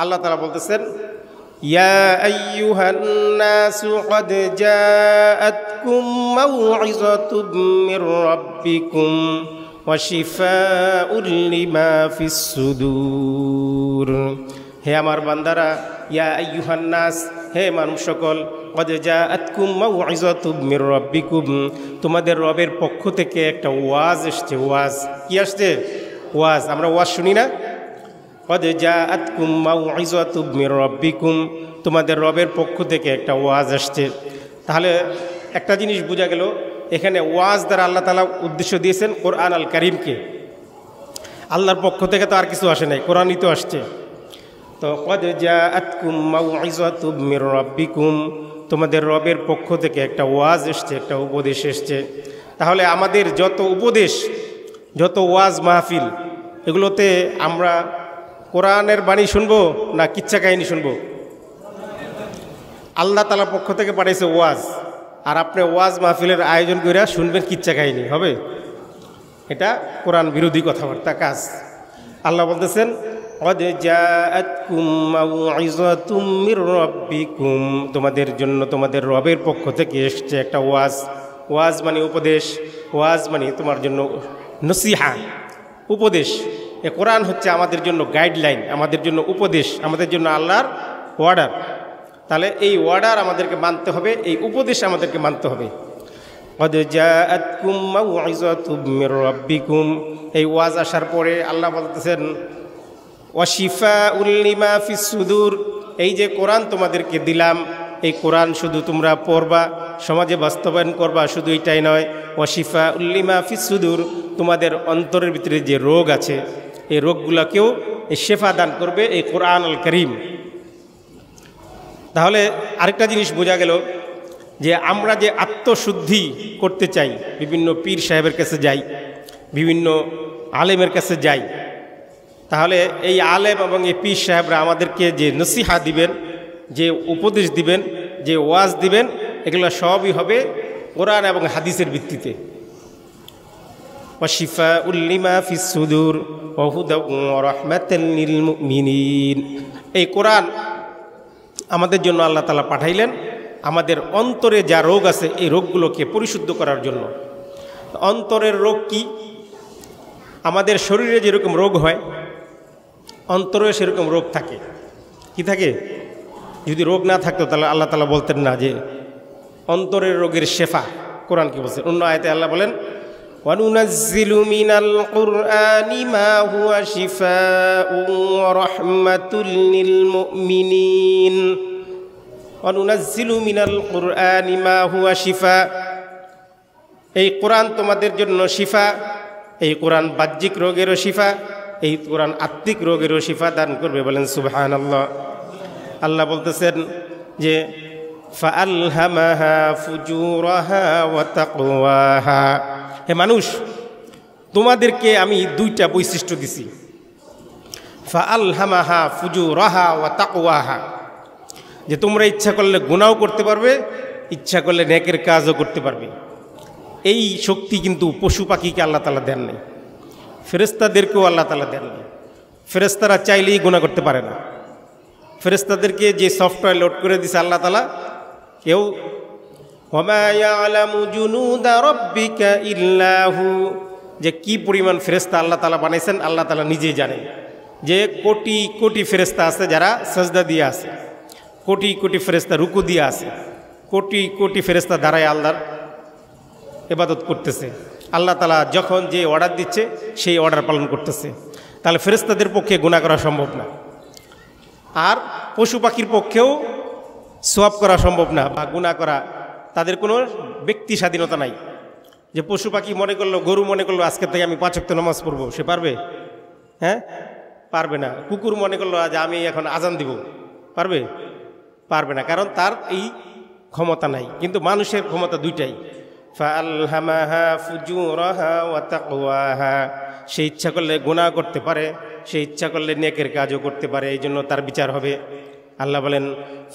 আল্লাহ তাআলা বলতেছেন, ইয়া আইয়ুহান নাসু ক্বাদ জাআতকুম মাউইযাতুম মির রাব্বিকুম ওয়া শিফাউল লিমা ফিস সুদূর। হে আমার বান্দারা, ইয়া আইয়ুহান নাস, হে মানুষ সকল, ক্বাদ জাআতকুম মাউইযাতুম মির রাব্বিকুম, তোমাদের রবের পক্ষ থেকে একটা ওয়াজ এসেছে। ওয়াজ কি আসছে? ওয়াজ। আমরা ওয়াজ শুনি না? ক্বাদ জাআতকুম মাউইযাতুম মির রাব্বিকুম, তোমাদের রবের পক্ষ থেকে একটা ওয়াজ আসছে। তাহলে একটা জিনিস বোঝা গেল, এখানে ওয়াজ দ্বারা আল্লাহ তাআলা উদ্দেশ্য দিয়েছেন কোরআন আল কারীমকে। আল্লাহর পক্ষ থেকে তো আর কিছু আসে নাই, কোরআনই তো আসছে। তো ক্বাদ জাআতকুম মাউইযাতুম মির রাব্বিকুম, তোমাদের রবের পক্ষ থেকে একটা ওয়াজ এসছে, একটা উপদেশ এসছে। তাহলে আমাদের যত উপদেশ, যত ওয়াজ মাহফিল, এগুলোতে আমরা কোরআনের বাণী শুনবো না কিচ্ছা কাহিনী শুনবো? আল্লাহ তাআলার পক্ষ থেকে পাঠাইছে ওয়াজ, আর আপনি ওয়াজ মাহফিলের আয়োজন করে শুনবেন কিচ্ছা কাহিনী? হবে? এটা কোরআন বিরোধী কথাবার্তা, কাজ। আল্লাহ বলতেছেন, ক্বাদ জাআতকুম মাউইযাতুম মির রাব্বিকুম, তোমাদের জন্য তোমাদের রবের পক্ষ থেকে এসছে একটা ওয়াজ। ওয়াজ মানে উপদেশ, ওয়াজ মানে তোমার জন্য নসিহা, উপদেশ। এ কোরআন হচ্ছে আমাদের জন্য গাইডলাইন, আমাদের জন্য উপদেশ, আমাদের জন্য আল্লাহর অর্ডার। তাহলে এই অর্ডার আমাদেরকে মানতে হবে, এই উপদেশ আমাদেরকে মানতে হবে। ক্বাদ জাআতকুম মাউইযাতুম মির রাব্বিকুম, এই ওয়াজ আসার পরে আল্লাহ বলতেছেন, ওয়া শিফাউল লিমা ফিস সুদূর, এই যে কোরআন তোমাদেরকে দিলাম, এই কোরআন শুধু তোমরা পড়বা, সমাজে বাস্তবায়ন করবা, শুধু এটাই নয়, ওয়া শিফাউল লিমা ফিস সুদূর, তোমাদের অন্তরের ভিতরে যে রোগ আছে, এই রোগগুলোকেও এই শেফা দান করবে এই কোরআন আল কারীম। তাহলে আরেকটা জিনিস বোঝা গেল যে আমরা যে আত্মশুদ্ধি করতে চাই, বিভিন্ন পীর সাহেবের কাছে যাই, বিভিন্ন আলেমের কাছে যাই, তাহলে এই আলেম এবং এই পীর সাহেবরা আমাদেরকে যে নসিহা দিবেন, যে উপদেশ দিবেন, যে ওয়াজ দিবেন, এগুলো সবই হবে কোরআন এবং হাদিসের ভিত্তিতে। ওয়া শিফাউল লিমা ফিস সুদূর ওয়া হুদা ওয়া রাহমাতাল লিল মুমিনিন, এই কোরআন আমাদের জন্য আল্লাহ তাআলা পাঠাইলেন আমাদের অন্তরে যা রোগ আছে এই রোগগুলোকে পরিশুদ্ধ করার জন্য। অন্তরের রোগ কি? আমাদের শরীরে যেরকম রোগ হয়, অন্তরে সেরকম রোগ থাকে। কি থাকে? যদি রোগ না থাকতো তাহলে আল্লাহ তাআলা বলতেন না যে অন্তরের রোগের শেফা। কোরআন কি বলছে? অন্য আয়াতে আল্লাহ বলেন, ওয়া নুনাজ্জিলু মিনাল কুরআনি মা হুয়া শিফাউন ওয়া রাহমাতুল লিল মুমিনিন। ওয়া নুনাজ্জিলু মিনাল কুরআনি মা হুয়া শিফা, এই কোরআন তোমাদের জন্য শিফা। এই কোরআন বাহ্যিক রোগেরও শিফা, এই কোরআন আত্মিক রোগেরও শিফা দান করবে। বলেন সুবহানাল্লাহ। আল্লাহ বলতেছেন যে ফাআলহামাহা ফুজুরাহা ওয়া তাকওয়াহা, হে মানুষ, তোমাদেরকে আমি দুইটা বৈশিষ্ট্য দিছি। ফাআলহামাহা ফুজুরাহা ওয়া তাকওয়াহা, যে তোমরা ইচ্ছা করলে গুনাহও করতে পারবে, ইচ্ছা করলে নেকের কাজও করতে পারবে। এই শক্তি কিন্তু পশু পাখিকে আল্লাহ তাআলা দেন নাই, ফেরেশতাদেরকেও আল্লাহ তাআলা দেন নাই। ফেরেশতারা চাইলেই গুনাহ করতে পারে না। ফেরেশতাদেরকে যে সফটওয়্যার লোড করে দিছে আল্লাহ তাআলা, কেউ ওয়া মা ইয়ালামু জুনুদা রাব্বিকা ইল্লা হু, যে কি পরিমাণ ফেরেশতা আল্লাহ তাআলা বানাইছেন আল্লাহ তাআলা নিজেই জানেন। যে কোটি কোটি ফেরেশতা আছে যারা সাজদা দিয়ে আছে, কোটি কোটি ফেরেশতা রুকু দিয়ে আছে, কোটি কোটি ফেরেশতা দাঁড়ায় আল্লাহর ইবাদত করতেছে। আল্লাহ তাআলা যখন যে অর্ডার দিচ্ছে সেই অর্ডার পালন করতেছে। তাহলে ফেরেশতাদের পক্ষে গুনাহ করা সম্ভব না, আর পশু পাখির পক্ষেও সওয়াব করা সম্ভব না বা গুনাহ করা, তাদের কোনো ব্যক্তি স্বাধীনতা নাই। যে পশু পাখি মনে করলো, গরু মনে করলো আজকে থেকে আমি 5 ওয়াক্ত নামাজ পড়বো, সে পারবে? হ্যাঁ, পারবে না। কুকুর মনে করলো আজ আমি এখন আজান দিব, পারবে? পারবে না, কারণ তার এই ক্ষমতা নাই। কিন্তু মানুষের ক্ষমতা দুইটাই, ফাআলহামাহা ফুজুরাহা ওয়া তাকওয়াহা, সে ইচ্ছা করলে গুনাহ করতে পারে, সে ইচ্ছা করলে নেকের কাজও করতে পারে, এই জন্য তার বিচার হবে। আল্লাহ বলেন,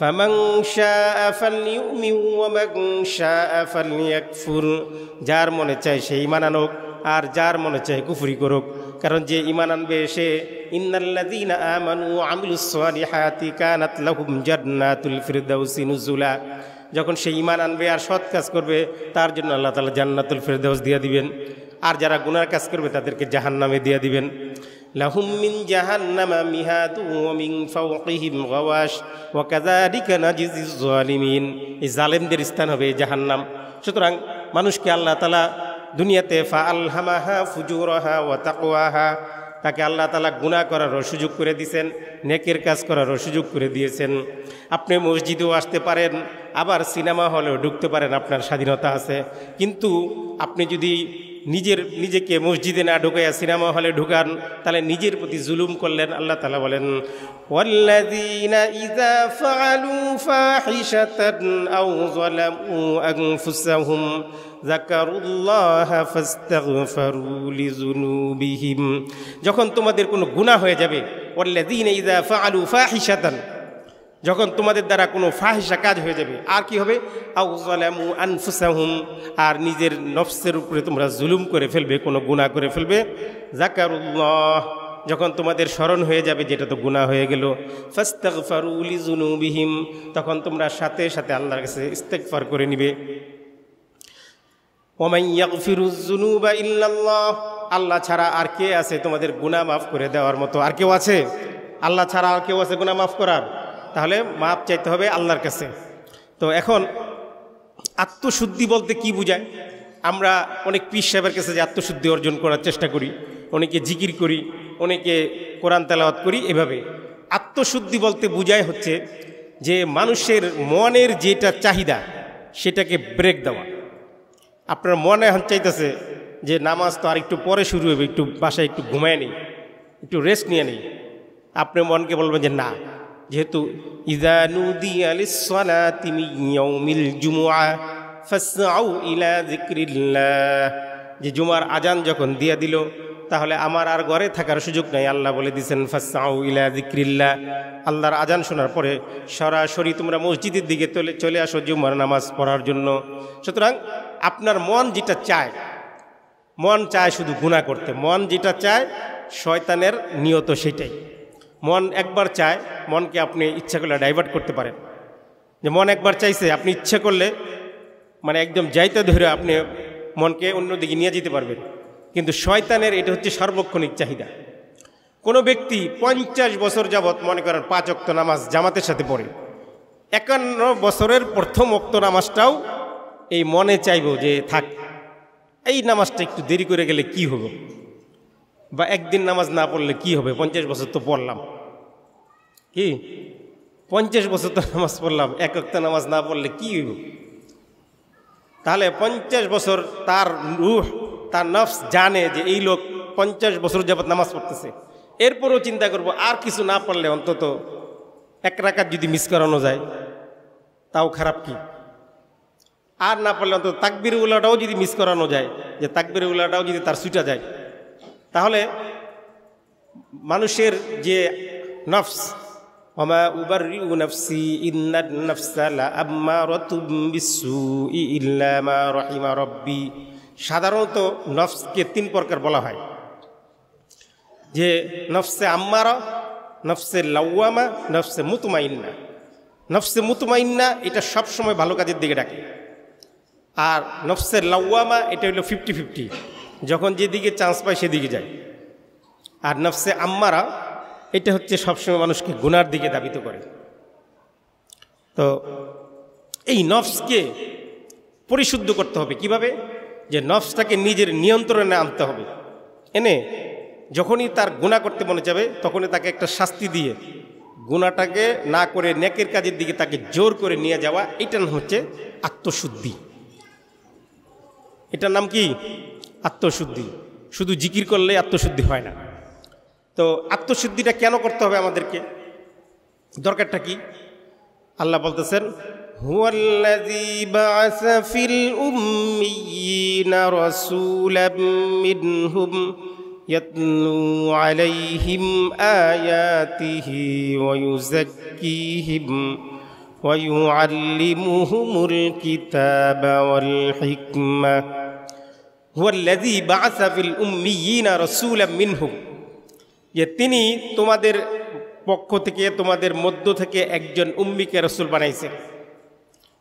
ফামান শাআ ফালইউমিন ওয়া মান শাআ ফালইয়াকফুর, যার মনে চায় সেই ঈমান আনুক, আর যার মনে চায় কুফরি করুক। কারণ যে ঈমান আনবে সে ইন্নাল্লাযীনা আমানু ওয়া আমিলুস সালিহাতি কানাত লাহুম জান্নাতুল ফিরদাউসি নুজুলা, যখন সে ঈমান আনবে আর সৎ কাজ করবে তার জন্য আল্লাহ তাআলা জান্নাতুল ফিরদাউস দিয়ে দিবেন। আর যারা গুনার কাজ করবে তাদেরকে জাহান্নামে দিয়ে দিবেন। লাহুম মিন জাহান্নামা মিহাদু ওয়া মিন ফাওকিহিম গাওয়াশ ওয়া কাযালিকা নাজিজিজ জালিমিন। এই জালেমদের স্থান হবে জাহান্নাম। সুতরাং মানুষকে আল্লাহ তাআলা দুনিয়াতে ফাআলহামাহা ফুজুরাহা ওয়া তাকওয়াহা, তাকে আল্লাহ তাআলা গুনাহ করারও সুযোগ করে দিয়েছেন, নেকের কাজ করারও সুযোগ করে দিয়েছেন। আপনি মসজিদেও আসতে পারেন, আবার সিনেমা হলেও ঢুকতে পারেন, আপনার স্বাধীনতা আছে। কিন্তু আপনি যদি নিজেকে মসজিদে না ঢুকাইয়া সিনেমা হলে ঢুকান তাহলে নিজের প্রতি জুলুম করলেন। আল্লাহ তাআলা বলেন ওয়াল্লাযীনা ইযা ফাআলু ফাহিশাতান আও যালামু আনফুসাহুম যাকারুল্লাহা ফাস্তাগফিরু লিযুনুবিহিম। যখন তোমাদের কোনো গুনাহ হয়ে যাবে, ওয়াল্লাযীনা ইযা ফাআলু ফাহিশাতান, যখন তোমাদের দ্বারা কোনো ফাহিশা কাজ হয়ে যাবে, আর কি হবে, আও যালামু আনফুসাহুম, আর নিজের নফসের উপরে তোমরা জুলুম করে ফেলবে, কোনো গুনাহ করে ফেলবে, যাকারুল্লাহ, যখন তোমাদের স্মরণ হয়ে যাবে যেটা তো গুনাহ হয়ে গেল, ফাস্তাগফিরু লিযুনুবিহিম, তখন তোমরা সাথে সাথে আল্লাহর কাছে ইস্তেগফার করে নিবে। ওয়া মান ইয়াগফিরুয যুনুবা ইল্লাল্লাহ, আল্লাহ ছাড়া আর কে আছে তোমাদের গুনাহ মাফ করে দেওয়ার মতো? আর কেউ আছে? আল্লাহ ছাড়া আর কেউ আছে গুনাহ মাফ করার? তাহলে মাপ চাইতে হবে আল্লাহর কাছে। তো এখন আত্মশুদ্ধি বলতে কি বোঝায়? আমরা অনেক পীর সাহেবের কাছে যে আত্মশুদ্ধি অর্জন করার চেষ্টা করি, অনেকে জিকির করি, অনেকে কোরআন তেলাওয়াত করি, এভাবে আত্মশুদ্ধি বলতে বোঝায় হচ্ছে যে মানুষের মনের যেটা চাহিদা সেটাকে ব্রেক দেওয়া। আপনার মনে এখন চাইতেছে যে নামাজ তো আর একটু পরে শুরু হবে, একটু বাসায় একটু ঘুমায় নেই, একটু রেস্ট নিয়ে নেই। আপনি মনকে বলবেন যে না, যেহেতু ইযা নুদিয়া লিস-সালাতি মিন ইয়াউমিল জুমুআ ফাসআউ ইলা যিকরিল্লাহ, যে জুমার আজান যখন দিয়া দিল তাহলে আমার আর ঘরে থাকার সুযোগ নাই। আল্লাহ বলে দিয়েছেন ফাসআউ ইলা যিকরিল্লাহ, আল্লাহর আজান শোনার পরে সরাসরি তোমরা মসজিদের দিকে চলে আসো জুমার নামাজ পড়ার জন্য। সুতরাং আপনার মন যেটা চায়, মন চায় শুধু গুনাহ করতে, মন যেটা চায় শয়তানের নিয়ত সেটাই। মন একবার চায়, মনকে আপনি ইচ্ছা করলে ডাইভার্ট করতে পারেন। যে মন একবার চাইছে, আপনি ইচ্ছা করলে মানে একদম যাইতে ধরে আপনি মনকে অন্যদিকে নিয়ে যেতে পারবেন। কিন্তু শয়তানের এটা হচ্ছে সার্বক্ষণিক চাহিদা। কোনো ব্যক্তি 50 বছর যাবৎ মনে করেন 5 ওয়াক্ত নামাজ জামাতের সাথে পড়ে, 51 বছরের প্রথম ওয়াক্ত নামাজটাও এই মনে চাইব যে থাক, এই নামাজটা একটু দেরি করে গেলে কি হবে, বা একদিন নামাজ না পড়লে কি হবে, 50 বছর তো পড়লাম, কি 50 বছর তো নামাজ পড়লাম, এক ওয়াক্ত নামাজ না পড়লে কি হইব? তাহলে 50 বছর তার রূহ, তার নফস জানে যে এই লোক 50 বছর যাবৎ নামাজ পড়তেছে। এরপরও চিন্তা করব আর কিছু না পড়লে অন্তত 1 রাকাত যদি মিস করানো যায় তাও খারাপ কি, আর না পড়লে অন্তত তাকবীর উলাটাও যদি মিস করানো যায়, যে তাকবীর উলাটাও যদি তার ছুটা যায়, তাহলে মানুষের যে নফস, ওমা উবাররিউ নাফসি ইন্নান নাফসা লাআম্মারাতুম বিসসুই ইল্লা মা রাহিমা রাব্বি, সাধারণত নফসকে 3 প্রকার বলা হয়, যে নফসে আম্মারা, নফসে লাওয়ামা, নফসে মুতমাইন্না। নফসে মুতমাইন্না এটা সবসময় ভালো কাজের দিকে ডাকে, আর নফসে লাওয়ামা এটা হলো 50-50, যখন যেদিকে চান্স পায় সেদিকে যায়। আর নফসে আম্মারা এটা হচ্ছে সবসময় মানুষকে গুনার দিকে ধাবিত করে। তো এই নফসকে পরিশুদ্ধ করতে হবে কিভাবে? যে নফসটাকে নিজের নিয়ন্ত্রণে আনতে হবে, এনে যখনই তার গুনাহ করতে মনে যাবে তখনই তাকে একটা শাস্তি দিয়ে গুনাহটাকে না করে নেকের কাজের দিকে তাকে জোর করে নিয়ে যাওয়া, এটার নাম হচ্ছে আত্মশুদ্ধি। এটার নাম কি? আত্মশুদ্ধি। শুধু জিকির করলে আত্মশুদ্ধি হয় না। তো আত্মশুদ্ধিটা কেন করতে হবে আমাদেরকে, দরকারটা কি? আল্লাহ বলতেছেন হুয়াল্লাযী বাআসা ফিল উম্মিয়িনা রাসূলাম মিনহুম ইয়াতলু আলাইহিম আয়াতিহি ওয়া ইউযাক্কিহিম ওয়া ইউআল্লিমুহুমুল কিতাবা ওয়াল হিকমা হুয়াল্লাযী বাআসা ফিল উম্মিয়িনা রাসূলাম মিনহুম, যে তিনি তোমাদের পক্ষ থেকে, তোমাদের মধ্য থেকে একজন উম্মিকে রাসূল বানাইছেন।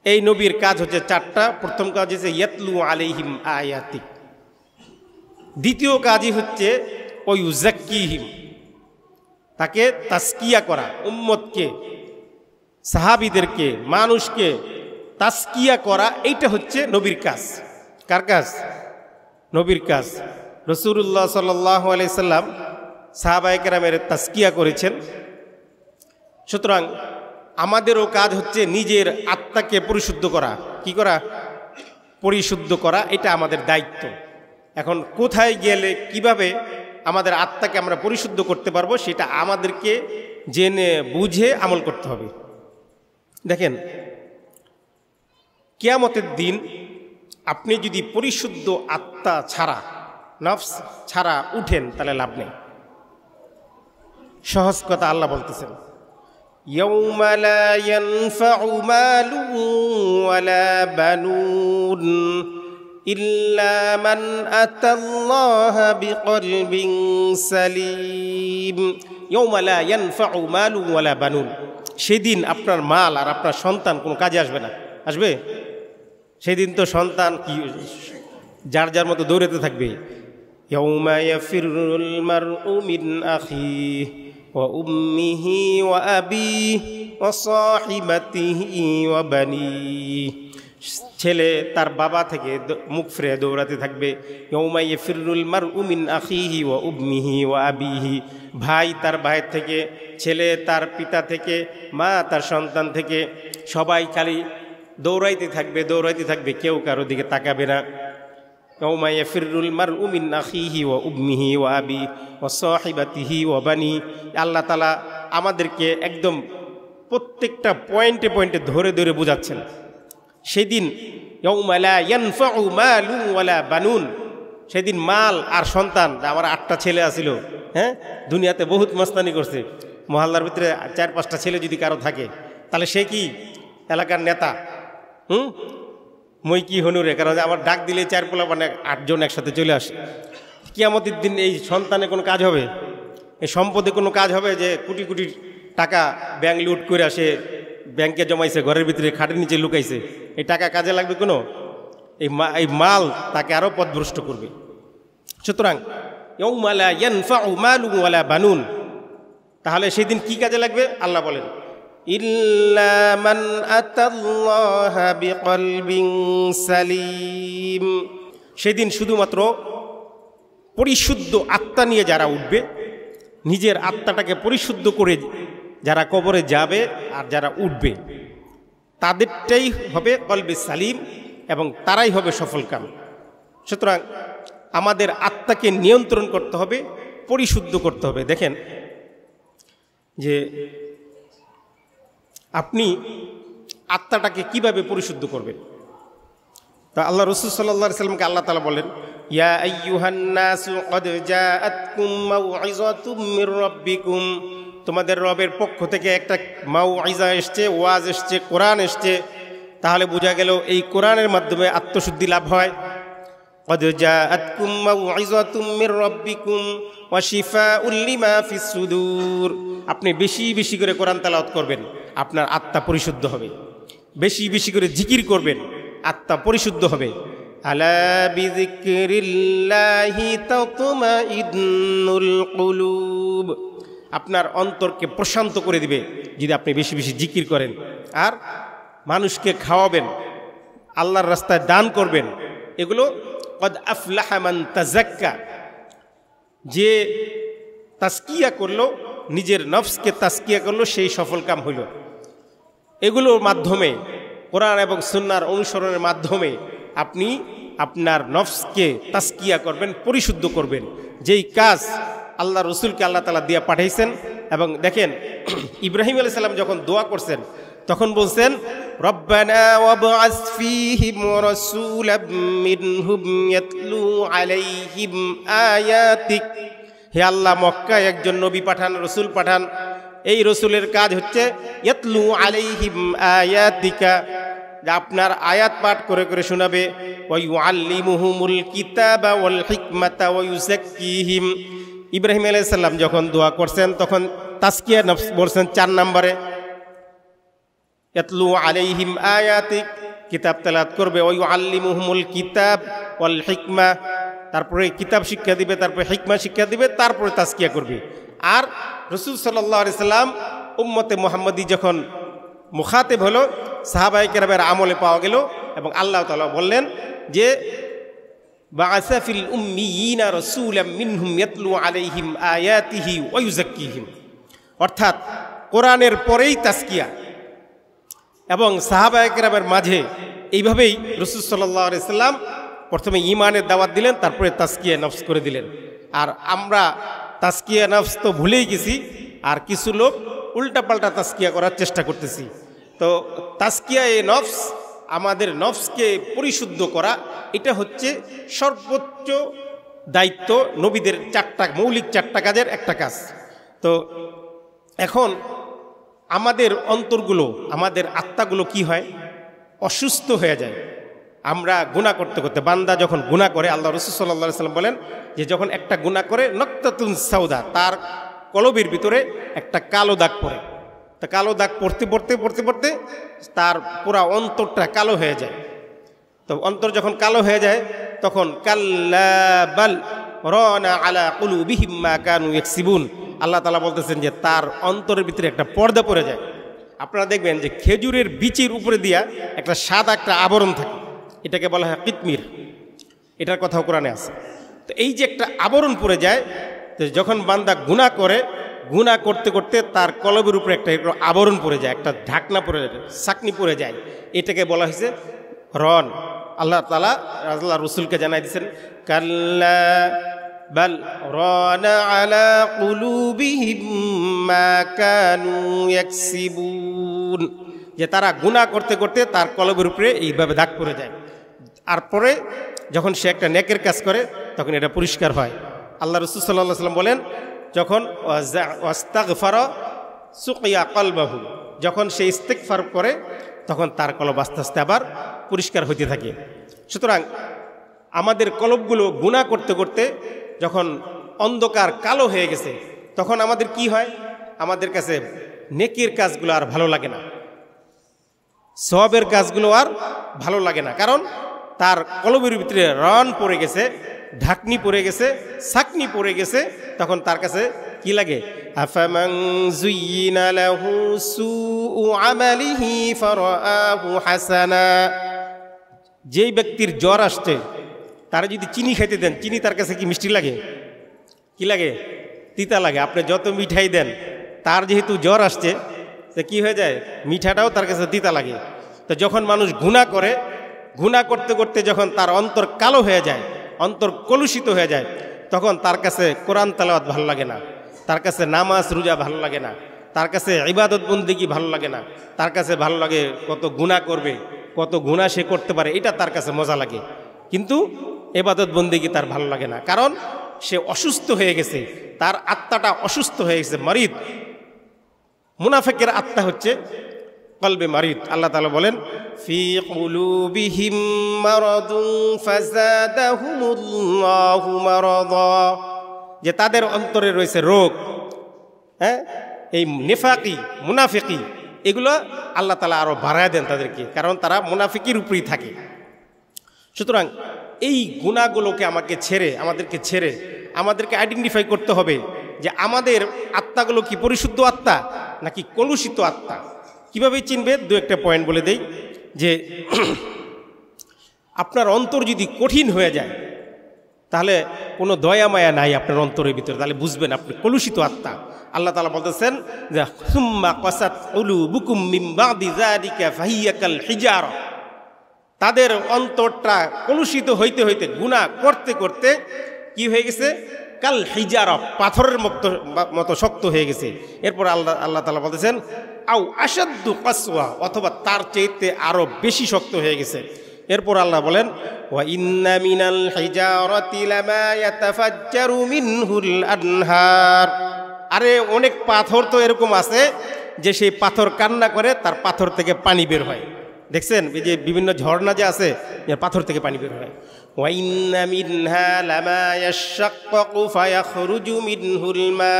এই নবীর কাজ হচ্ছে চারটা। প্রথম কাজ হচ্ছে ইয়াতলু আলাইহিম আয়াতি, দ্বিতীয় কাজই হচ্ছে ওয়ুযাক্কিহিম, তাকে তাসকিয়া করা, উম্মতকে, সাহাবীদেরকে, মানুষকে তাসকিয়া করা, এইটা হচ্ছে নবীর কাজ। কার কাজ? নবীর কাজ। রাসূলুল্লাহ সাল্লাল্লাহু আলাইহি সাল্লাম সাহাবায়ে কেরামের তাসকিয়া করেছেন। সুতরাং আমাদেরও কাজ হচ্ছে নিজের আত্মাকে পরিশুদ্ধ করা। কি করা? পরিশুদ্ধ করা, এটা আমাদের দায়িত্ব। এখন কোথায় গেলে কিভাবে আমাদের আত্মাকে আমরা পরিশুদ্ধ করতে পারবো, সেটা আমাদেরকে জেনে বুঝে আমল করতে হবে। দেখেন, কিয়ামতের দিন আপনি যদি পরিশুদ্ধ আত্মা ছাড়া, নফস ছাড়া উঠেন, তাহলে লাভ নেই। সহজ কথা আল্লাহ বলতেছেন, ইয়াউমা লা ইয়ানফাউ মালুন ওয়ালা বানুন ইল্লা মান আতাল্লাহা বিকলবিন সালিম। ইয়াউমা লা ইয়ানফাউ মালুন ওয়ালা বানুন, সেদিন আপনার মাল আর আপনার সন্তান কোনো কাজে আসবে না। আসবে? সেদিন তো সন্তান কি যার যার মতো দৌড়াতে থাকবে। ইয়াউমা ইয়াফিরুল মারউ মিন আখিহি ওয়া উম্মিহি ওয়া আবিহি ওয়া সাহিবাতিহি ওয়া বানিহি, ছেলে তার বাবা থেকে মুখ ফিরে দৌড়াতে থাকবে। ইয়াউমা ইয়াফিরুল মারউ মিন আখিহি ওয়া উম্মিহি ওয়া আবিহি, ভাই তার ভাইয়ের থেকে, ছেলে তার পিতা থেকে, মা তার সন্তান থেকে, সবাই খালি দৌড়াইতে থাকবে, দৌড়াইতে থাকবে, কেউ কারো দিকে তাকাবে না। ইয়াউমা ইয়াফিরুল মারউ মিন আখিহি ওয়া উম্মিহি ওয়া আবিহি ওয়া সাহিবাতিহি ওয়া বানি। আল্লাহ তাআলা আমাদেরকে একদম প্রত্যেকটা পয়েন্টে পয়েন্টে ধরে ধরে বোঝাচ্ছেন। সেদিন ইয়াউমা লা ইয়ানফাউ মালুন ওয়ালা বানুন, সেদিন মাল আর সন্তান। আমার 8টা ছেলে আছিল, হ্যাঁ, দুনিয়াতে বহুত মস্তানি করছে। মহল্লার ভিতরে 4-5টা ছেলে যদি কারো থাকে, তাহলে সে কি এলাকার নেতা? মই কি হনুরে, কারণ আমার ডাক দিলে 4 পোলা মানে 8 জন একসাথে চলে আসে। কিয়ামতের দিন এই সন্তানে কোনো কাজ হবে? এই সম্পদে কোনো কাজ হবে? যে কোটি কোটি টাকা ব্যাংক লুট করে আসে, ব্যাংকে জমাইছে, ঘরের ভিতরে খাটের নিচে লুকাইছে, এই টাকা কাজে লাগবে কোনো? এই মাল তাকে আরও পথভ্রষ্ট করবে। সুতরাং ইয়াউমা লা ইয়ানফাউ মালুন ওয়ালা বানুন, তাহলে সেদিন কি কাজে লাগবে? আল্লাহ বলেন, ইল্লা মান আতাল্লাহা বিকলবিন সালিম, সেদিন শুধুমাত্র পরিশুদ্ধ আত্মা নিয়ে যারা উঠবে, নিজের আত্মাটাকে পরিশুদ্ধ করে যারা কবরে যাবে আর যারা উঠবে, তাদেরটাই হবে কলবে সালিম, এবং তারাই হবে সফলকাম। সুতরাং আমাদের আত্মাকে নিয়ন্ত্রণ করতে হবে, পরিশুদ্ধ করতে হবে। দেখেন যে আপনি আত্মাটাকে কিভাবে পরিশুদ্ধ করবেন। তা আল্লাহ রাসূল সাল্লাল্লাহু আলাইহি সাল্লামকে আল্লাহ তাআলা বলেন, ইয়া আইয়ুহান নাসু ক্বাদ জাআতকুম মাউইযাতুম মির রাব্বিকুম, তোমাদের রবের পক্ষ থেকে একটা মাউইজা এসছে, ওয়াজ এসছে, কোরআন এসছে। তাহলে বোঝা গেল এই কোরআনের মাধ্যমে আত্মশুদ্ধি লাভ হয়। ক্বাদ জাআতকুম মাউইযাতুম মির রাব্বিকুম ওয়া শিফাউল লিমা ফিস সুদূর, আপনি বেশি বেশি করে কোরআন তেলাওয়াত করবেন, আপনার আত্মা পরিশুদ্ধ হবে। বেশি বেশি করে জিকির করবেন, আত্মা পরিশুদ্ধ হবে। আলা বিযিকরিল্লাহি তাতমাইন্নুল কুলুব, আপনার অন্তরকে প্রশান্ত করে দিবে যদি আপনি বেশি বেশি জিকির করেন। আর মানুষকে খাওয়াবেন, আল্লাহর রাস্তায় দান করবেন। এগুলো কদ আফলাহা মান তাযাক্কা, যে তাসকিয়া করলো, নিজের নফসকে তাসকিয়া করলো, সেই সফল কাম হইল। এগুলোর মাধ্যমে, কোরআন এবং সুন্নাহর অনুসরণের মাধ্যমে আপনি আপনার নফসকে তাসকিয়া করবেন, পরিশুদ্ধ করবেন, যেই কাজ আল্লাহ রসুলকে আল্লাহ তাআলা দিয়া পাঠাইছেন। এবং দেখেন, ইব্রাহিম আলাইহিস সালাম যখন দোয়া করছেন তখন বলছেন, রব্বানা ওয়াবআস ফীহিম রাসূলাম মিনহুম ইয়াতলু আলাইহিম আয়াতিক, হে আল্লাহ মক্কায় একজন নবী পাঠান, রসুল পাঠান। এই রসুলের কাজ হচ্ছে ইয়াতলু আলাইহিম আয়াতিকা, যে আপনার আয়াত পাঠ করে করে শোনাবে, ওয়া ইউআল্লিমুহুমুল কিতাবা ওয়াল হিকমাতা ওয়া ইউযাক্কিহিম। ইব্রাহিম আলাইহিস সালাম যখন দোয়া করছেন তখন তাজকিয়া নফস বলছেন 4 নম্বরে, ইয়াতলু আলাইহিম আয়াতিক, কিতাব তেলাওয়াত করবে, ওয়া ইউআল্লিমুহুমুল কিতাব ওয়াল হিকমা, তারপরে কিতাব শিক্ষা দিবে, তারপরে হিকমা শিক্ষা দিবে, তারপরে তাজকিয়া করবে। আর রাসূল সাল্লাল্লাহু আলাইহি সাল্লাম উম্মতে মুহাম্মদী যখন মুখাতেব হলো, সাহাবায়ে কেরামের আমলে পাওয়া গেল এবং আল্লাহ তাআলা বললেন যে বাআসা ফিল উম্মিয়িনা রাসূলাম মিনহুম ইয়াতলু আলাইহিম আয়াতিহি ওয়া ইউযাক্কিহিম। অর্থাৎ কোরআনের পরেই তাজকিয়া, এবং সাহাবায়ে কেরামের মাঝে এইভাবেই রাসূল সাল্লাল্লাহু আলাইহি সাল্লাম প্রথমে ঈমানের দাওয়াত দিলেন, তারপরে তাজকিয়া নফস করে দিলেন। আর আমরা তাজকিয়া নফস তো ভুলেই গেছি, আর কিছু লোক উল্টাপাল্টা তাজকিয়া করার চেষ্টা করতেছি। তো তাজকিয়া এ নফস, আমাদের নফসকে পরিশুদ্ধ করা, এটা হচ্ছে সর্বোচ্চ দায়িত্ব নবীদের মৌলিক চারটা কাজের একটা কাজ। তো এখন আমাদের অন্তরগুলো, আমাদের আত্মাগুলো কি হয়, অসুস্থ হয়ে যায়। আমরা গুনাহ করতে করতে, বান্দা যখন গুনাহ করে, আল্লাহ রাসূল সাল্লাল্লাহু আলাইহি সাল্লাম বলেন যে যখন একটা গুনাহ করে, নক্তাতুন সাউদা, তার কলবের ভিতরে একটা কালো দাগ পড়ে। তা কালো দাগ পড়তে পড়তে পড়তে পড়তে তার পুরা অন্তরটা কালো হয়ে যায়। তো অন্তর যখন কালো হয়ে যায় তখন কাল্লা বাল রানা আলা কুলুবিহিম মা কানু ইয়াকসিবুন, আল্লাহ তাআলা বলতেছেন যে তার অন্তরের ভিতরে একটা পর্দা পড়ে যায়। আপনারা দেখবেন যে খেজুরের বীজের উপরে দিয়া একটা সাদা একটা আবরণ থাকে, এটাকে বলা হয় কিতমির, এটার কথাও কোরআনে আছে। তো এই যে একটা আবরণ পড়ে যায়, তো যখন বান্দা গুনাহ করে, গুনাহ করতে করতে তার কলবের উপরে একটা আবরণ পড়ে যায়, একটা ঢাকনা পড়ে যায়, ছাকনি পড়ে যায়, এটাকে বলা হয়েছে রন। আল্লাহ তাআলা আল্লাহ রাসূলকে জানাই দিয়েছেন কাল্লা বাল রানা আলা কুলুবিহিম মা কানু ইয়াকসিবুন, যে তারা গুনাহ করতে করতে তার কলবের উপরে এইভাবে দাগ পড়ে যায়। আর পরে যখন সে একটা নেকের কাজ করে তখন এটা পরিষ্কার হয়। আল্লাহ রাসূল সাল্লাল্লাহু আলাইহি ওয়াসাল্লাম বলেন যখন ওয়াস্তাগফারা সুকিয়া কলবাহু, যখন সে ইস্তিগফার করে তখন তার কলব আস্তে আস্তে আবার পরিষ্কার হতে থাকে। সুতরাং আমাদের কলবগুলো গুনাহ করতে করতে যখন অন্ধকার কালো হয়ে গেছে, তখন আমাদের কি হয়, আমাদের কাছে নেকির কাজগুলো আর ভালো লাগে না, সওয়াবের কাজগুলো আর ভালো লাগে না, কারণ তার কলবের ভিতরে রন পড়ে গেছে, ঢাকনি পড়ে গেছে, ছাকনি পড়ে গেছে। তখন তার কাছে কি লাগে, আফামান যুয়িনা লাহু সুউ আমালিহি ফারাআহু হাসানা, যেই ব্যক্তির জ্বর আসছে তারা যদি চিনি খাইতে দেন, চিনি তার কাছে কি মিষ্টি লাগে, কি লাগে, তিতা লাগে। আপনি যত মিঠাই দেন, তার যেহেতু জ্বর আসছে সে কি হয়ে যায়, মিঠাটাও তার কাছে তিতা লাগে। তো যখন মানুষ গুনাহ করে, গুনাহ করতে করতে যখন তার অন্তর কালো হয়ে যায়, অন্তর কলুষিত হয়ে যায়, তখন তার কাছে কোরআন তেলাওয়াত ভালো লাগে না, তার কাছে নামাজ রোজা ভালো লাগে না, তার কাছে ইবাদত বন্দেগী ভালো লাগে না, তার কাছে ভালো লাগে কত গুনাহ করবে, কত গুনাহ সে করতে পারে, এটা তার কাছে মজা লাগে। কিন্তু ইবাদত বন্দেগী তার ভালো লাগে না, কারণ সে অসুস্থ হয়ে গেছে, তার আত্মাটা অসুস্থ হয়ে গেছে, মারিদ। মুনাফিকের আত্মা হচ্ছে কলবে মারিদ। আল্লাহ তাআলা বলেন ফি কুলুবিহিম মারাদুন ফাযাদাহুমুল্লাহু মারাদা, যে তাদের অন্তরে রয়েছে রোগ। হ্যাঁ, এই নিফাকি মুনাফিকি এগুলো আল্লাহ তাআলা আরো বাড়ায় দেন তাদেরকে, কারণ তারা মুনাফিকির উপরেই থাকে। সুতরাং এই গুনাহগুলোকে আমাদেরকে ছেড়ে আমাদেরকে আইডেন্টিফাই করতে হবে যে আমাদের আত্মাগুলো কি পরিশুদ্ধ আত্মা নাকি কলুষিত আত্মা। কিভাবে চিনবে, দু একটা পয়েন্ট বলে দেই। যে আপনার অন্তর যদি কঠিন হয়ে যায়, তাহলে কোনো দয়া মায়া নাই আপনার অন্তরের ভিতরে, তাহলে বুঝবেন আপনি কলুষিত আত্মা। আল্লাহ তাআলা বলতেছেন যে সুম্মা কাসাত কুলুবুকুম মিন বাদি যালিকা ফাহিয়া কাল হিজারা, তাদের অন্তরটা কলুষিত হইতে হইতে, গুনাহ করতে করতে কি হয়ে গেছে, কাল হিজারা, পাথরের মতো শক্ত হয়ে গেছে। এরপর আল্লাহ তাআলা বলতেছেন আও আশাদ্দু কাসওয়া, অথবা তার চাইতে আরো বেশি শক্ত হয়ে গেছে। এরপর আল্লাহ বলেন ওয়া ইন্না মিনাল হিজারাতি লামা ইয়াতাফাজ্জারু মিনহুল আনহার, আরে অনেক পাথর তো এরকম আছে যে সেই পাথর কান্না করে, তার পাথর থেকে পানি বের হয়। দেখছেন এই যে বিভিন্ন ঝর্ণা যে আছে পাথর থেকে পানি বের হয়। ওয়াইন্না মিনহা লামা ইয়াশাক্কাকু ফায়াখরুজু মিনহুল মা,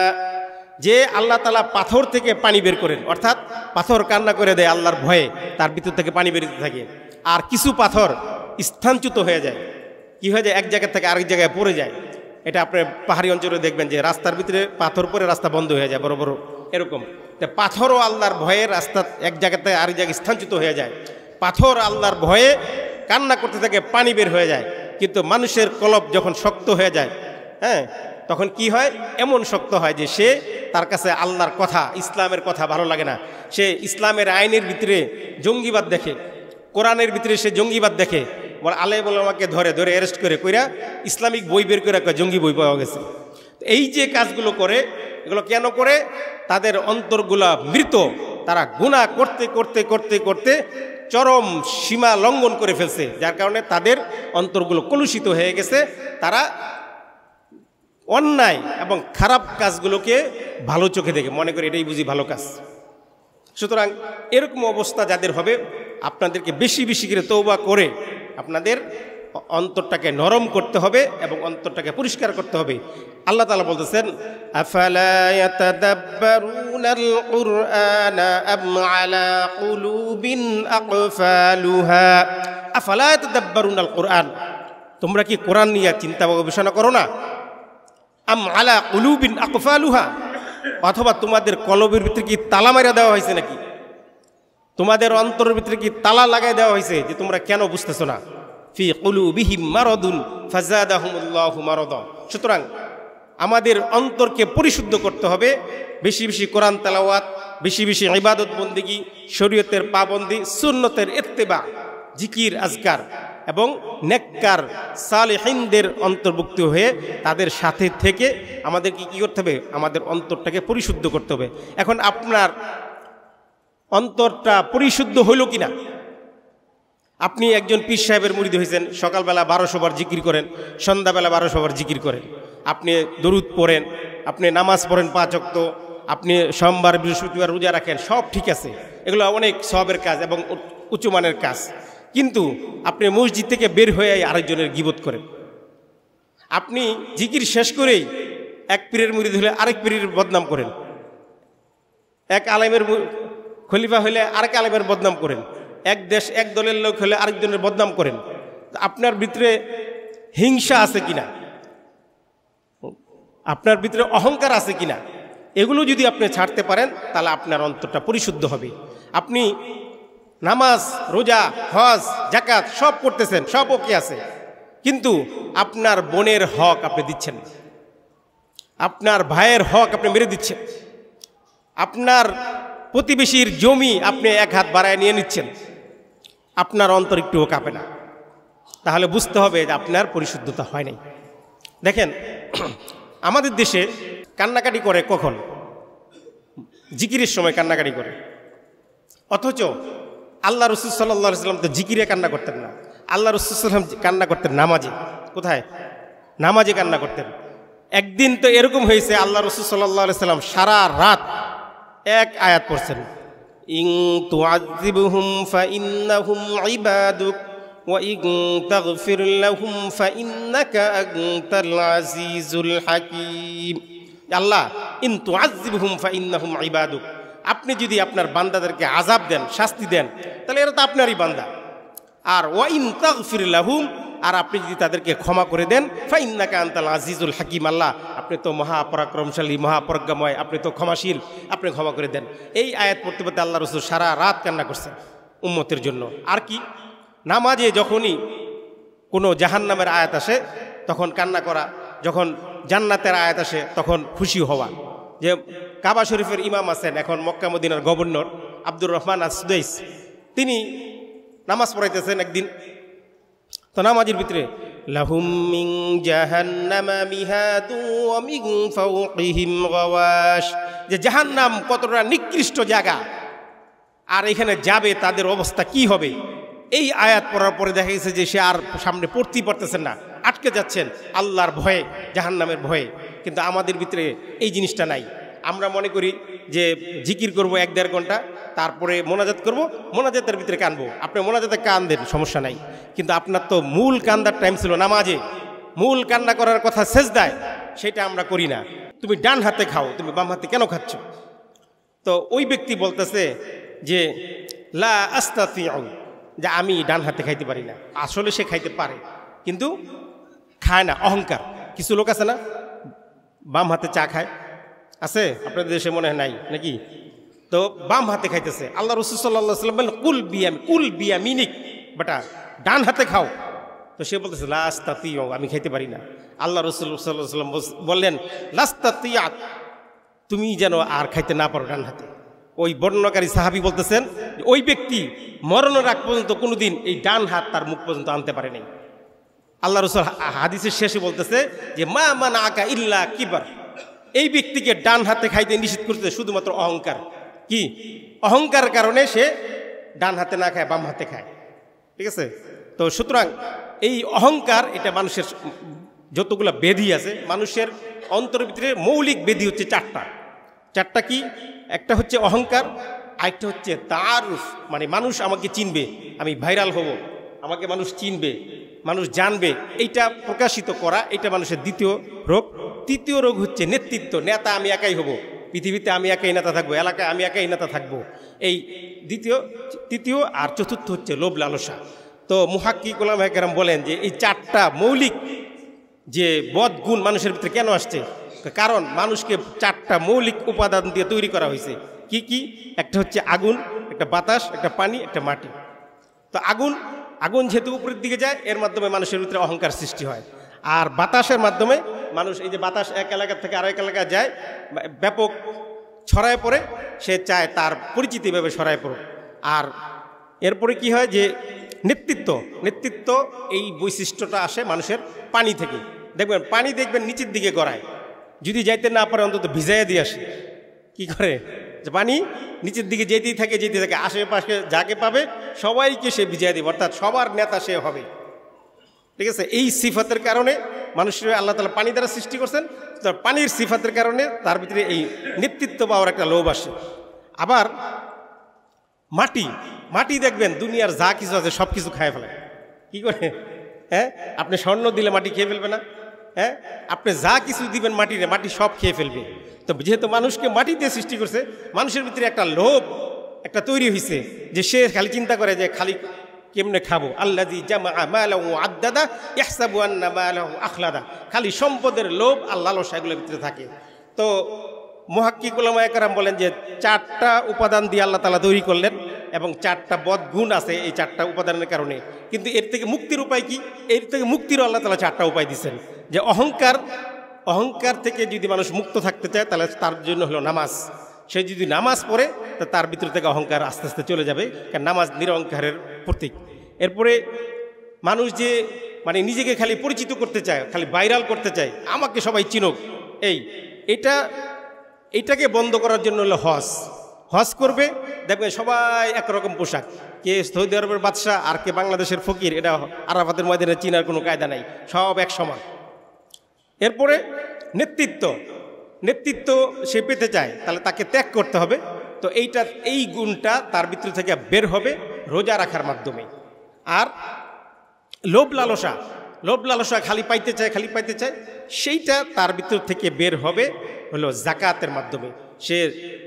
যে আল্লাহ তাআলা পাথর থেকে পানি বের করেন, অর্থাৎ পাথর কান্না করে দেয় আল্লাহর ভয়ে, তার ভিতর থেকে পানি বেরোতে থাকে। আর কিছু পাথর স্থানচ্যুত হয়ে যায়, কি হয়ে যায়, এক জায়গা থেকে আরেক জায়গায় পড়ে যায়। এটা আপনি পাহাড়ি অঞ্চলে দেখবেন যে রাস্তার ভিতরে পাথর পরে রাস্তা বন্ধ হয়ে যায়, বড় বড় এরকম। পাথরও আল্লাহর ভয়ে রাস্তা এক জায়গা থেকে আরেক জায়গায় স্থানচ্যুত হয়ে যায়। পাথর আল্লাহর ভয়ে কান্না করতে থাকে, পানি বের হয়ে যায়। কিন্তু মানুষের কলব যখন শক্ত হয়ে যায়, হ্যাঁ, তখন কি হয়, এমন শক্ত হয় যে সে, তার কাছে আল্লাহর কথা, ইসলামের কথা ভালো লাগে না। সে ইসলামের আইনের ভিতরে জঙ্গিবাদ দেখে, কোরআনের ভিতরে সে জঙ্গিবাদ দেখে। বলে আলেম ওলামাকে ধরে ধরে অ্যারেস্ট করে কইরা ইসলামিক বই বের করে জঙ্গি বই পাওয়া গেছে। এই যে কাজগুলো করে, এগুলো কেন করে? তাদের অন্তরগুলা মৃত, তারা গুনাহ করতে করতে করতে করতে চরম সীমা লঙ্ঘন করে ফেলছে, যার কারণে তাদের অন্তরগুলো কলুষিত হয়ে গেছে। তারা অন্যায় এবং খারাপ কাজগুলোকে ভালো চোখে দেখে, মনে করে এটাই বুঝি ভালো কাজ। সুতরাং এরকম অবস্থা যাদের হবে, আপনাদেরকে বেশি বেশি করে তওবা করে আপনাদের অন্তরটাকে নরম করতে হবে এবং অন্তরটাকে পরিষ্কার করতে হবে। আল্লাহ তাআলা বলতেছেন, আফালা ইয়াতাদাব্বারুনাল কুরআনা আম আলা কুলুবিন আকফালুহা। আফালা ইয়াতাদাব্বারুনাল কুরআন, তোমরা কি কোরআন নিয়ে চিন্তা গবেষণা করো না? আম আলা কুলুবিন আকফালুহা, অথবা তোমাদের কলবের ভিতরে কি তালা মারা দেওয়া হয়েছে নাকি? তোমাদের অন্তরের ভিতরে কি তালা লাগাই দেওয়া হয়েছে যে তোমরা কেন বুঝতেছো না? ফি কুলুবিহিম মারাদুন ফাযাদাহুমুল্লাহু মারাদা। সুতরাং আমাদের অন্তরকে পরিশুদ্ধ করতে হবে। বেশি বেশি কোরআন তেলাওয়াত, বেশি বেশি ইবাদত বন্দেগী, শরীয়তের পাবন্দি, সুন্নতের ইত্তেবা, জিকির আজকার এবং নেককার সালেহিনদের অন্তর্ভুক্ত হয়ে তাদের সাথে থেকে আমাদেরকে কী করতে হবে? আমাদের অন্তরটাকে পরিশুদ্ধ করতে হবে। এখন আপনার অন্তরটা পরিশুদ্ধ হইল কিনা? আপনি একজন পীর সাহেবের মুরিদ হয়েছেন, সকালবেলা 1200 বার জিকির করেন, সন্ধ্যাবেলা 1200 বার জিকির করেন, আপনি দরুদ পড়েন, আপনি নামাজ পড়েন 5 ওয়াক্ত, আপনি সোমবার বৃহস্পতিবার রোজা রাখেন, সব ঠিক আছে, এগুলো অনেক সওয়াবের কাজ এবং উচ্চমানের কাজ। কিন্তু আপনি মসজিদ থেকে বের হয়ে আরেকজনের গীবত করেন। আপনি জিকির শেষ করেই এক পীরের মুরিদ হলে আরেক পীরের বদনাম করেন, এক আলেমের খলিফা হলে আরেক আলেমের বদনাম করেন, এক দেশ এক দলের লোক হলে আরেকজনের বদনাম করেন। আপনার ভিতরে হিংসা আছে কিনা? আপনার ভিতরে অহংকার আছে কিনা? এগুলো যদি আপনি ছাড়তে পারেন তাহলে আপনার অন্তরটা পরিশুদ্ধ হবে। আপনি নামাজ, রোজা, হজ, যাকাত সব করতেছেন, সব ওকে আছে, কিন্তু আপনার বোনের হক আপনি দিচ্ছেন না, আপনার ভাইয়ের হক আপনি মেরে দিচ্ছেন, আপনার প্রতিবেশীর জমি আপনি এক হাত বাড়ায় নিয়ে নিচ্ছেন, আপনার অন্তর একটুও কাঁপে না, তাহলে বুঝতে হবে যে আপনার পরিশুদ্ধতা হয় নাই। দেখেন, আমাদের দেশে কান্নাকাটি করে কখন? জিকিরের সময় কান্নাকাটি করে। অথচ আল্লাহ রাসূল সাল্লাল্লাহু আলাইহি ওয়াসাল্লাম তো জিকিরে কান্না করতেন না। আল্লাহ রাসূল সাল্লাল্লাহু আলাইহি ওয়াসাল্লাম কান্না করতেন নামাজে। কোথায়? নামাজে কান্না করতেন। একদিন তো এরকম হয়েছে, আল্লাহ রাসূল সাল্লাল্লাহু আলাইহি ওয়াসাল্লাম সারা রাত এক আয়াত পড়ছেন, ইন তুআযিবহুম ফাইন্নাহুম ইবাদুক ওয়া ইন তাগফির লাহুম ফাইন্নাকা আনতাল আজিজুল হাকীম। আল্লাহ, ইন তুআযিবহুম ফাইন্নাহুম ইবাদুক, আপনি যদি আপনার বান্দাদেরকে আযাব দেন, শাস্তি দেন, তাহলে এরা তো আপনারই বান্দা। আর ওয়া ইন তাগফির লাহুম, আর আপনি যদি তাদেরকে ক্ষমা করে দেন, ফাইন্নাকা আনতাল আজিজুল হাকীম, আল্লাহ আপনি তো মহাপরাক্রমশালী, মহাপ্রজ্ঞাময়, আপনি তো ক্ষমাশীল, আপনি ক্ষমা করে দেন। এই আয়াত পড়তে পড়তে আল্লাহ রাসূল সারা রাত কান্না করছেন উম্মতের জন্য। আর কি, নামাজে যখনই কোনো জাহান্নামের আয়াত আসে তখন কান্না করা, যখন জান্নাতের আয়াত আসে তখন খুশি হওয়া। যে কাবা শরীফের ইমাম আছেন, এখন মক্কা মদিনার গভর্নর আব্দুর রহমান আস-সুদাইস, তিনি নামাজ পড়াইতেছেন একদিন, তো নামাজের ভিতরে লাহুম মিন জাহান্নামা মিহাদু ওয়া মিন ফাওকিহিম গাওয়াশ, যে জাহান্নাম কতটা নিকৃষ্ট জায়গা, আর এখানে যাবে তাদের অবস্থা কি হবে। এই আয়াত পড়ার পরে দেখা গেছে যে সে আর সামনে পড়তেই পারতেছেন না, আটকে যাচ্ছেন আল্লাহর ভয়ে, জাহান্নামের ভয়ে। কিন্তু আমাদের ভিতরে এই জিনিসটা নাই। আমরা মনে করি যে জিকির করব 1-1.5 ঘন্টা, তারপরে মোনাজাত করব, মোনাজাতের ভিতরে কানবো। আপনি মোনাজাতে কান দেন, সমস্যা নাই, কিন্তু আপনার তো মূল কান্দার টাইম ছিল নামাজে, মূল কান্না করার কথা সেজদায়, সেটা আমরা করি না। তুমি ডান হাতে খাও, তুমি বাম হাতে কেন খাচ্ছ? তো ওই ব্যক্তি বলতেছে যে লা আস্তাতিউ, যে আমি ডান হাতে খাইতে পারি না। আসলে সে খাইতে পারে কিন্তু খায় না, অহংকার। কিছু লোক আছে না বাম হাতে চা খায়, আছে আপনাদের দেশে মনে হয় নাই নাকি? তো বাম হাতে খাইতেছে। আল্লাহ রাসূল সাল্লাল্লাহু আলাইহি ওয়াসাল্লাম বলেন কুল বিয়ামিনিক, বেটা ডান হাতে খাও। তো সে বলতেছে লা আস্তাতিউ, আমি খাইতে পারি না। আল্লাহ রাসূল সাল্লাল্লাহু আলাইহি ওয়াসাল্লাম বললেন লাস্তাতিয়াত, তুমি যেন আর খাইতে না পারো ডান হাতে। ওই বর্ণনাকারী সাহাবী বলতেছেন ওই ব্যক্তি মরণের আগ পর্যন্ত কোনোদিন এই ডান হাত তার মুখ পর্যন্ত আনতে পারে নাই। আল্লাহ রাসূল হাদিসের শেষে বলতেছে যে মা মানাআকা ইল্লা কিবার, এই ব্যক্তিকে ডান হাতে খাইতে নিষেধ করতে শুধুমাত্র অহংকার। কি অহংকারের কারণে সে ডান হাতে না খায়, বাম হাতে খায়। ঠিক আছে? তো সুতরাং এই অহংকার, এটা মানুষের যতগুলো ব্যাধি আছে, মানুষের অন্তরের ভিতরে মৌলিক ব্যাধি হচ্ছে চারটা। কি? একটা হচ্ছে অহংকার, আরেকটা হচ্ছে তাআরুফ, মানে মানুষ আমাকে চিনবে, আমি ভাইরাল হব, আমাকে মানুষ চিনবে, মানুষ জানবে, এইটা প্রকাশিত করা, এটা মানুষের দ্বিতীয় রোগ। তৃতীয় রোগ হচ্ছে নেতৃত্ব, নেতা আমি একাই হব, পৃথিবীতে আমি একাই নেতা থাকবো, এলাকায় আমি একাই নেতা থাকবো, এই তৃতীয়। আর চতুর্থ হচ্ছে লোভ লালসা। তো মুহাক্কিক উলামায়ে কেরাম বলেন যে এই চারটা মৌলিক যে বদ গুণ মানুষের ভিতরে কেন আসছে, কারণ মানুষকে চারটা মৌলিক উপাদান দিয়ে তৈরি করা হয়েছে। কি কি? একটা হচ্ছে আগুন, একটা বাতাস, একটা পানি, একটা মাটি। তো আগুন যেহেতু উপরের দিকে যায়, এর মাধ্যমে মানুষের ভিতরে অহংকার সৃষ্টি হয়। আর বাতাসের মাধ্যমে মানুষ, এই যে বাতাস এক এলাকা থেকে আরেক এলাকায় যায়, ব্যাপক ছড়ায় পড়ে, সে চায় তার পরিচিতি ভাবে ছড়ায় পড়ুক। আর এরপরে কি হয় যে নেতৃত্ব, এই বৈশিষ্ট্যটা আসে মানুষের পানি থেকে। দেখবেন পানি নিচের দিকে গড়ায়, যদি যাইতে না পারে অন্তত ভিজাইয়া দিয়ে আসে। কি করে? যে পানি নিচের দিকে যেতেই থাকে, আশেপাশে যাকে পাবে সবাইকে সে ভিজাইয়া দিবে, অর্থাৎ সবার নেতা সে হবে। ঠিক আছে? এই সিফাতের কারণে মানুষের আল্লাহ তাআলা পানি দ্বারা সৃষ্টি করছেন। তো পানির সিফাতের কারণে তার ভিতরে এই নেতৃত্ব পাওয়ার একটা লোভ আসে। আবার মাটি দেখবেন দুনিয়ার যা কিছু আছে সব কিছু খায় ফেলে। কি করে? হ্যাঁ, আপনি স্বর্ণ দিলে মাটি খেয়ে ফেলবে না? হ্যাঁ, আপনি যা কিছু দিবেন মাটিরে, মাটি সব খেয়ে ফেলবে। তো যেহেতু মানুষকে মাটি দিয়ে সৃষ্টি করছে, মানুষের ভিতরে একটা লোভ একটা তৈরি হয়েছে, যে সে খালি চিন্তা করে যে খালি কেমনে খাবো। আল্লাযী জামাআ মালাহু আদ্দাদা ইয়াহসাবু আন্না মালাহু আখলাদা, খালি সম্পদের লোভ আর লালসা এগুলোর ভিতরে থাকে। তো মুহাক্কিক উলামায়ে কেরাম বলেন যে চারটা উপাদান দিয়ে আল্লাহ তাআলা তৈরি করলেন, এবং চারটা বদগুণ আছে এই চারটা উপাদানের কারণে। কিন্তু এর থেকে মুক্তির উপায় কি? এর থেকে মুক্তিরও আল্লাহ তাআলা চারটা উপায় দিচ্ছেন। যে অহংকার থেকে যদি মানুষ মুক্ত থাকতে চায়, তাহলে তার জন্য হলো নামাজ। সে যদি নামাজ পড়ে, তা তার ভিতর থেকে অহংকার আস্তে আস্তে চলে যাবে, কারণ নামাজ নিরহংকারের প্রতীক। এরপরে মানুষ যে মানে নিজেকে খালি পরিচিত করতে চায়, খালি ভাইরাল করতে চায়, আমাকে সবাই চিনুক, এইটাকে বন্ধ করার জন্য হলো হজ করবে। দেখবেন সবাই একরকম পোশাক, কে সৌদি আরবের বাদশাহ আর কে বাংলাদেশের ফকির, এটা আরাফাতের ময়দানে চিনার কোনো কায়দা নাই, সব এক সমান। এরপরে নেতৃত্ব সে পেতে চায়, তাহলে তাকে ত্যাগ করতে হবে। তো এই গুণটা তার ভিতর থেকে বের হবে রোজা রাখার মাধ্যমে। আর লোভ লালসা খালি পাইতে চায়, সেইটা তার ভিতর থেকে বের হবে হলো জাকাতের মাধ্যমে। সে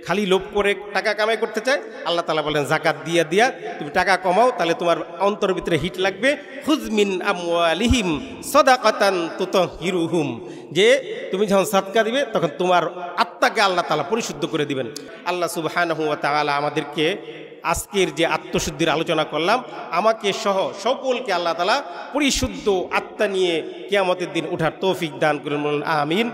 খালি লোভ করে টাকা কামাই করতে চায়, আল্লাহ তাআলা বলেন জাকাত দিয়া তুমি টাকা কমাও, তাহলে তোমার অন্তরের ভিতরে হিট লাগবে। খুয মিন আমওয়ালিহিম সাদাকাতান তুতাহহিরুহুম, যে তুমি যখন সাদকা দিবে তখন তোমার আত্মাকে আল্লাহ তাআলা পরিশুদ্ধ করে দিবেন। আল্লাহ সুবহানাহু ওয়া তাআলা আমাদেরকে আজকের যে আত্মশুদ্ধির আলোচনা করলাম, আমাকে সহ সকলকে আল্লাহ তাআলা পরিশুদ্ধ আত্মা নিয়ে কিয়ামতের দিন ওঠার তৌফিক দান করুন, আমিন।